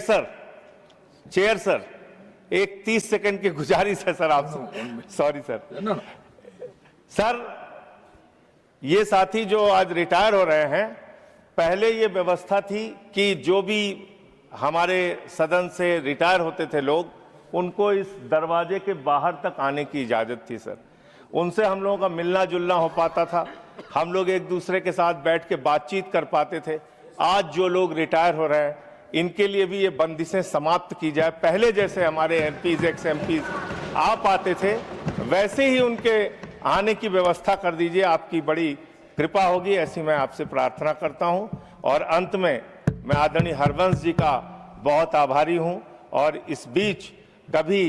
Chair sir, एक 30 second की गुजारिश है सर आपसे। Sorry sir. सर, ये साथी जो आज रिटायर हो रहे हैं, पहले ये व्यवस्था थी कि जो भी हमारे सदन से रिटायर होते थे लोग, उनको इस दरवाजे के बाहर तक आने की इजाजत थी सर। उनसे हम लोगों का मिलना जुलना हो पाता था, हम लोग एक दूसरे के साथ बैठ के बातचीत कर पाते थे। आज जो लोग रिटायर हो रहे हैं, इनके लिए भी ये बंदिशें समाप्त की जाए। पहले जैसे हमारे एमपीज, एक्स एमपीज आ पाते थे, वैसे ही उनके आने की व्यवस्था कर दीजिए। आपकी बड़ी कृपा होगी, ऐसी मैं आपसे प्रार्थना करता हूं। और अंत में मैं आदरणीय हरवंश जी का बहुत आभारी हूं। और इस बीच कभी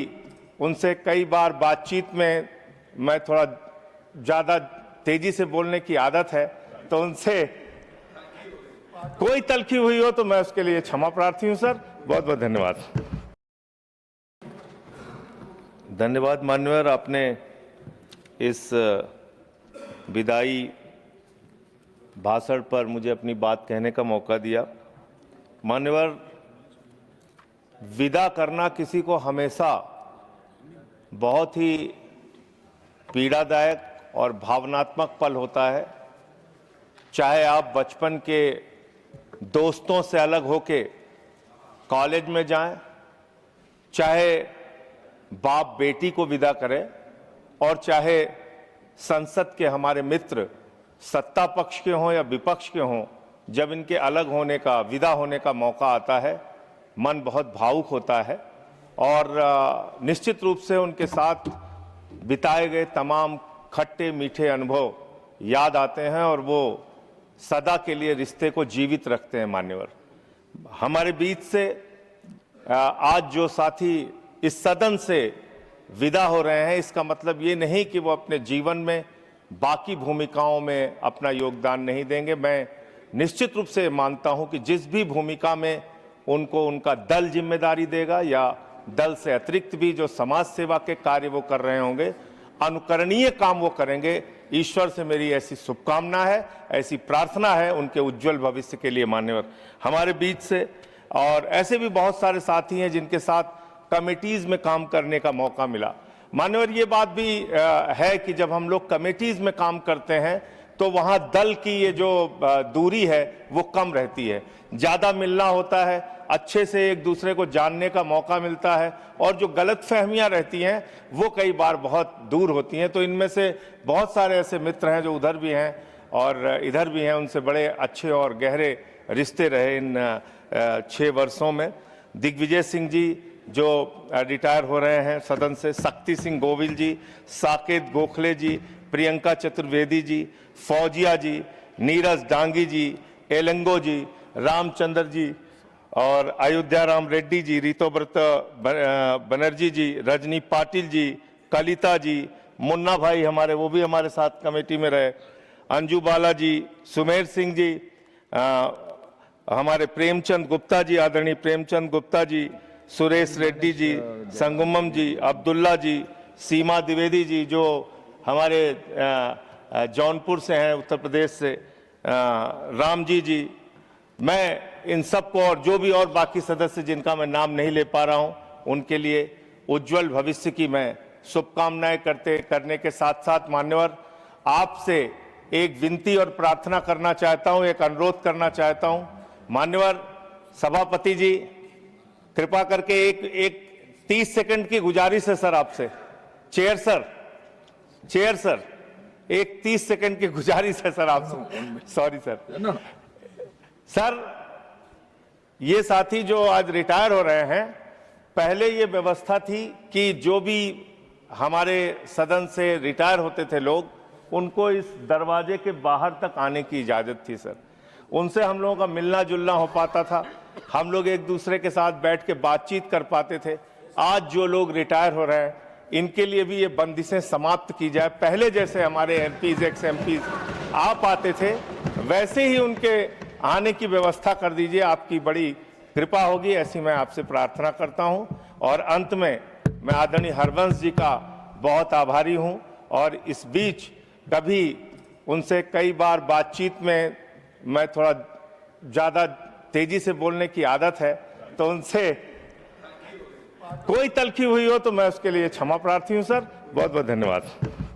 उनसे कई बार बातचीत में मैं थोड़ा ज़्यादा तेजी से बोलने की आदत है, तो उनसे कोई तलखी हुई हो तो मैं उसके लिए क्षमा प्रार्थी हूं सर। बहुत बहुत धन्यवाद। धन्यवाद मान्यवर, आपने इस विदाई भाषण पर मुझे अपनी बात कहने का मौका दिया। मान्यवर, विदा करना किसी को हमेशा बहुत ही पीड़ादायक और भावनात्मक पल होता है। चाहे आप बचपन के दोस्तों से अलग होके कॉलेज में जाएं, चाहे बाप बेटी को विदा करें, और चाहे संसद के हमारे मित्र सत्ता पक्ष के हों या विपक्ष के हों, जब इनके अलग होने का, विदा होने का मौका आता है, मन बहुत भावुक होता है। और निश्चित रूप से उनके साथ बिताए गए तमाम खट्टे मीठे अनुभव याद आते हैं और वो सदा के लिए रिश्ते को जीवित रखते हैं। मान्यवर, हमारे बीच से आज जो साथी इस सदन से विदा हो रहे हैं, इसका मतलब ये नहीं कि वो अपने जीवन में बाकी भूमिकाओं में अपना योगदान नहीं देंगे। मैं निश्चित रूप से मानता हूं कि जिस भी भूमिका में उनको उनका दल जिम्मेदारी देगा या दल से अतिरिक्त भी जो समाज सेवा के कार्य वो कर रहे होंगे, अनुकरणीय काम वो करेंगे। ईश्वर से मेरी ऐसी शुभकामना है, ऐसी प्रार्थना है उनके उज्जवल भविष्य के लिए। मान्यवर, हमारे बीच से और ऐसे भी बहुत सारे साथी हैं जिनके साथ कमेटीज में काम करने का मौका मिला। मान्यवर, ये बात भी है कि जब हम लोग कमेटीज में काम करते हैं तो वहाँ दल की ये जो दूरी है वो कम रहती है, ज़्यादा मिलना होता है, अच्छे से एक दूसरे को जानने का मौका मिलता है, और जो गलतफहमियां रहती हैं वो कई बार बहुत दूर होती हैं। तो इनमें से बहुत सारे ऐसे मित्र हैं जो उधर भी हैं और इधर भी हैं, उनसे बड़े अच्छे और गहरे रिश्ते रहे इन 6 वर्षों में। दिग्विजय सिंह जी जो रिटायर हो रहे हैं सदन से, शक्ति सिंह गोविल जी, साकेत गोखले जी, प्रियंका चतुर्वेदी जी, फौजिया जी, नीरज डांगी जी, एलंगो जी, रामचंद्र जी और अयोध्या राम रेड्डी जी, रितोव्रत बनर्जी जी, रजनी पाटिल जी, कलिता जी, मुन्ना भाई हमारे, वो भी हमारे साथ कमेटी में रहे, अंजू बाला जी, सुमेर सिंह जी, हमारे प्रेमचंद गुप्ता जी, आदरणीय प्रेमचंद गुप्ता जी, सुरेश रेड्डी जी, संगमम जी, अब्दुल्ला जी, सीमा द्विवेदी जी जो हमारे जौनपुर से हैं, उत्तर प्रदेश से, राम जी। मैं इन सबको और जो भी और बाकी सदस्य जिनका मैं नाम नहीं ले पा रहा हूं, उनके लिए उज्जवल भविष्य की मैं शुभकामनाएं करने के साथ साथ मान्यवर, आपसे एक विनती और प्रार्थना करना चाहता हूं, एक अनुरोध करना चाहता हूं। मान्यवर सभापति जी, कृपा करके एक 30 सेकंड की गुजारिश है सर आपसे। चेयर सर, एक 30 सेकंड की गुजारिश है सर आपसे। Sorry sir. सर, ये साथी जो आज रिटायर हो रहे हैं, पहले ये व्यवस्था थी कि जो भी हमारे सदन से रिटायर होते थे लोग, उनको इस दरवाजे के बाहर तक आने की इजाजत थी सर। उनसे हम लोगों का मिलना जुलना हो पाता था, हम लोग एक दूसरे के साथ बैठ के बातचीत कर पाते थे। आज जो लोग रिटायर हो रहे हैं, इनके लिए भी ये बंदिशें समाप्त की जाए। पहले जैसे हमारे एमपीज, एक्स एमपीज आ पाते थे, वैसे ही उनके आने की व्यवस्था कर दीजिए। आपकी बड़ी कृपा होगी, ऐसी मैं आपसे प्रार्थना करता हूं। और अंत में मैं आदरणीय हरवंश जी का बहुत आभारी हूं। और इस बीच कभी उनसे कई बार बातचीत में मैं थोड़ा ज़्यादा तेजी से बोलने की आदत है, तो उनसे कोई तलखी हुई हो तो मैं उसके लिए क्षमा प्रार्थी हूं सर। बहुत बहुत धन्यवाद।